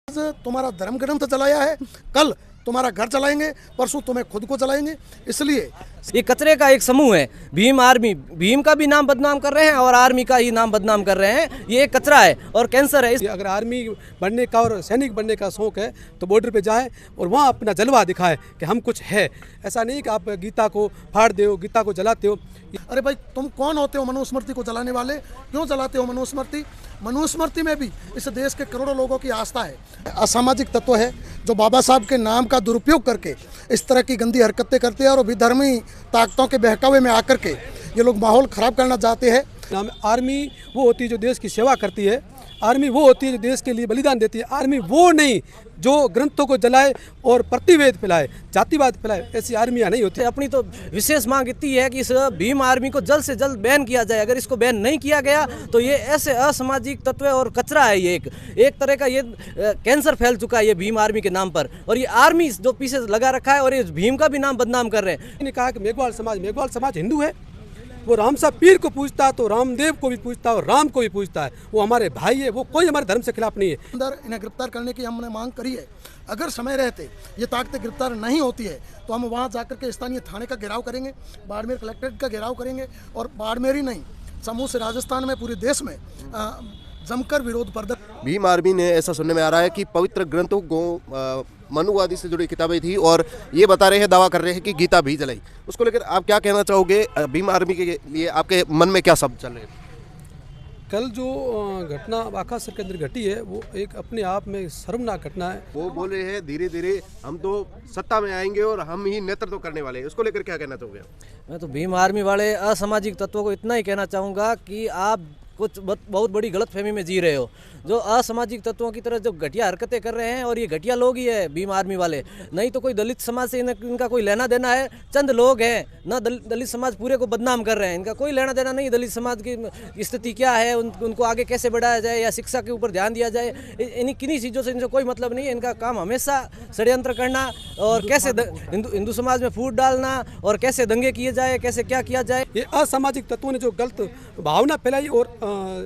तुम्हारा धर्म ग्रंथ जलाया है, कल तुम्हारा घर जलाएंगे, परसों तुम्हें खुद को जलाएंगे। इसलिए ये कचरे का एक समूह है। भीम आर्मी, भीम का भी नाम बदनाम कर रहे हैं और आर्मी का ही नाम बदनाम कर रहे हैं। ये एक कचरा है और कैंसर है। अगर आर्मी बनने का और सैनिक बनने का शौक है तो बॉर्डर पे जाए और वहाँ अपना जलवा दिखाए कि हम कुछ है। ऐसा नहीं कि आप गीता को फाड़ दे हो, गीता को जलाते हो। अरे भाई, तुम कौन होते हो मनुस्मृति को जलाने वाले? क्यों जलाते हो मनुस्मृति? मनुस्मृति में भी इस देश के करोड़ों लोगों की आस्था है। असामाजिक तत्व है जो बाबा साहब के नाम का दुरुपयोग करके इस तरह की गंदी हरकतें करते हैं और विधर्मी ताकतों के बहकावे में आकर के ये लोग माहौल खराब करना चाहते हैं। आर्मी वो होती है जो देश की सेवा करती है। आर्मी वो होती है जो देश के लिए बलिदान देती है। आर्मी वो नहीं जो ग्रंथों को जलाए और प्रतिवेद फैलाए, जातिवाद फैलाए। ऐसी आर्मियाँ नहीं होती। अपनी तो विशेष मांग इतनी है कि इस भीम आर्मी को जल्द से जल्द बैन किया जाए। अगर इसको बैन नहीं किया गया तो ये ऐसे असामाजिक तत्व और कचरा है। ये एक तरह का ये कैंसर फैल चुका है ये भीम आर्मी के नाम पर। और ये आर्मी जो पीछे लगा रखा है और ये भीम का भी नाम बदनाम कर रहे हैं। मैंने कहा कि मेघवाल समाज हिंदू है। वो राम साहब पीर को पूजता है तो रामदेव को भी पूजता है और राम को भी पूजता है। वो हमारे भाई है, वो कोई हमारे धर्म से खिलाफ नहीं है। अंदर इन्हें गिरफ्तार करने की हमने मांग करी है। अगर समय रहते ये ताकतें गिरफ्तार नहीं होती है तो हम वहाँ जाकर के स्थानीय थाने का घेराव करेंगे, बाड़मेर कलेक्ट्रेट का घेराव करेंगे और बाड़मेर ही नहीं समूह से राजस्थान में पूरे देश में जमकर विरोध प्रदर्शन। भीम आर्मी ने ऐसा सुनने में आ रहा है कि पवित्र ग्रंथों को मनुवादी से जुड़ी किताबें थी और ये बता रहे हैं, दावा कर रहे हैं कि गीता भी जलाई। उसको लेकर आप क्या कहना चाहोगे? भीम आर्मी के लिए आपके मन में क्या शब्द चल रहे हैं? कल जो घटना बाकासुर के अंदर घटी है वो एक अपने आप में शर्मनाक घटना है। वो बोल रहे हैं धीरे धीरे हम तो सत्ता में आएंगे और हम ही नेतृत्व करने वाले हैं। उसको लेकर क्या कहना चाहोगे? मैं तो भीम आर्मी वाले असामाजिक तत्वों को इतना ही कहना चाहूँगा कि आप कुछ बहुत बड़ी गलतफहमी में जी रहे हो। जो असामाजिक तत्वों की तरह जो घटिया हरकतें कर रहे हैं और ये घटिया लोग ही है भीम आर्मी वाले। नहीं तो कोई दलित समाज से इनका कोई लेना देना है। चंद लोग हैं ना, दलित समाज पूरे को बदनाम कर रहे हैं। इनका कोई लेना देना नहीं। दलित समाज की स्थिति क्या है, उनको आगे कैसे बढ़ाया जाए या शिक्षा के ऊपर ध्यान दिया जाए, इन्हीं किन्हीं चीज़ों से इनसे कोई मतलब नहीं है। इनका काम हमेशा षड्यंत्र करना और कैसे हिंदू समाज में फूट डालना और कैसे दंगे किए जाए, कैसे क्या किया जाए। ये असामाजिक तत्वों ने जो गलत भावना फैलाई और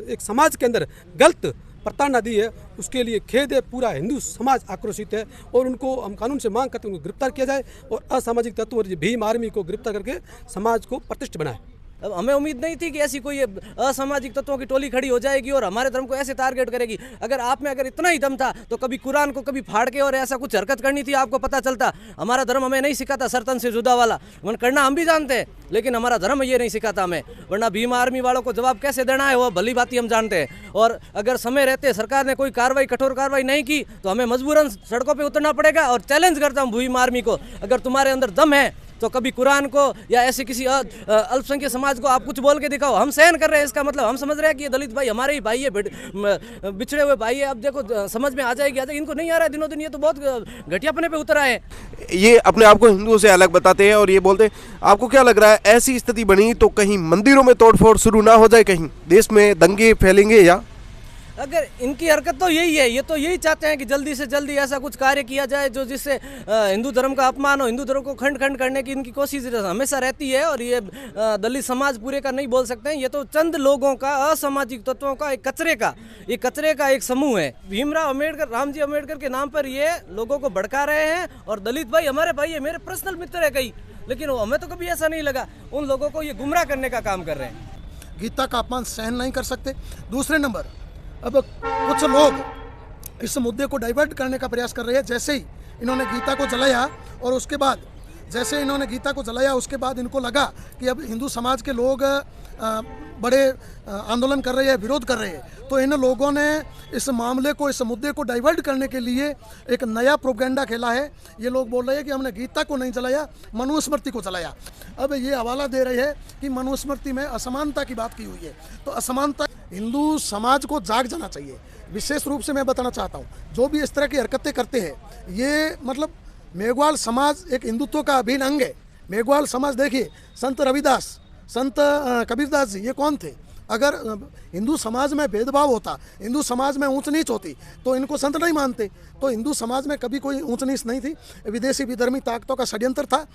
एक समाज के अंदर गलत प्रताड़ना दी है, उसके लिए खेद है। पूरा हिंदू समाज आक्रोशित है और उनको हम कानून से मांग करते हैं उनको गिरफ्तार किया जाए और असामाजिक तत्व और भीम आर्मी को गिरफ्तार करके समाज को प्रतिष्ठित बनाए। अब हमें उम्मीद नहीं थी कि ऐसी कोई असामाजिक तत्वों की टोली खड़ी हो जाएगी और हमारे धर्म को ऐसे टारगेट करेगी। अगर आप में अगर इतना ही दम था तो कभी कुरान को कभी फाड़ के और ऐसा कुछ हरकत करनी थी, आपको पता चलता। हमारा धर्म हमें नहीं सिखाता सरतन से जुदा वाला मन करना, हम भी जानते हैं, लेकिन हमारा धर्म ये नहीं सिखाता हमें। वरना भीम आर्मी वालों को जवाब कैसे देना है वो भली बात ही हम जानते हैं। और अगर समय रहते सरकार ने कोई कार्रवाई, कठोर कार्रवाई नहीं की तो हमें मजबूरन सड़कों पर उतरना पड़ेगा। और चैलेंज करता हूँ भीम आर्मी को, अगर तुम्हारे अंदर दम है तो कभी कुरान को या ऐसे किसी अल्पसंख्यक समाज को आप कुछ बोल के दिखाओ। हम सहन कर रहे हैं, इसका मतलब हम समझ रहे हैं कि ये दलित भाई हमारे ही भाई है, बिछड़े हुए भाई है। अब देखो समझ में आ जाएगी। इनको नहीं आ रहा है दिनों दिन, ये तो बहुत घटियापने पे उतर आए हैं। ये अपने आप को हिंदुओं से अलग बताते हैं और ये बोलते हैं। आपको क्या लग रहा है, ऐसी स्थिति बनी तो कहीं मंदिरों में तोड़फोड़ शुरू ना हो जाए, कहीं देश में दंगे फैलेंगे? या अगर इनकी हरकत तो यही है, ये तो यही चाहते हैं कि जल्दी से जल्दी ऐसा कुछ कार्य किया जाए जो जिससे हिंदू धर्म का अपमान हो, हिंदू धर्म को खंड खंड करने की इनकी कोशिश हमेशा रहती है। और ये दलित समाज पूरे का नहीं बोल सकते हैं। ये तो चंद लोगों का, असामाजिक तत्वों का, एक कचरे का एक समूह है। भीमराव अम्बेडकर, रामजी अम्बेडकर के नाम पर ये लोगों को भड़का रहे हैं। और दलित भाई हमारे भाई है, मेरे पर्सनल मित्र है कई, लेकिन हमें तो कभी ऐसा नहीं लगा। उन लोगों को ये गुमराह करने का काम कर रहे हैं। गीता का अपमान सहन नहीं कर सकते। दूसरे नंबर, अब कुछ लोग इस मुद्दे को डाइवर्ट करने का प्रयास कर रहे हैं। जैसे ही इन्होंने गीता को जलाया और उसके बाद उसके बाद इनको लगा कि अब हिंदू समाज के लोग बड़े आंदोलन कर रहे हैं, विरोध कर रहे हैं, तो इन लोगों ने इस मामले को, इस मुद्दे को डाइवर्ट करने के लिए एक नया प्रोपेगेंडा खेला है। ये लोग बोल रहे हैं कि हमने गीता को नहीं जलाया, मनुस्मृति को जलाया। अब ये हवाला दे रहे हैं कि मनुस्मृति में असमानता की बात की हुई है। तो असमानता, हिंदू समाज को जाग जाना चाहिए। विशेष रूप से मैं बताना चाहता हूँ, जो भी इस तरह की हरकतें करते हैं, ये मतलब मेघवाल समाज एक हिंदुत्व का अभिन्न अंग है। मेघवाल समाज देखिए, संत रविदास, संत कबीरदास जी, ये कौन थे? अगर हिंदू समाज में भेदभाव होता, हिंदू समाज में ऊंच नीच होती, तो इनको संत नहीं मानते। तो हिंदू समाज में कभी कोई ऊंच नीच नहीं थी। विदेशी विधर्मी ताकतों का षड्यंत्र था।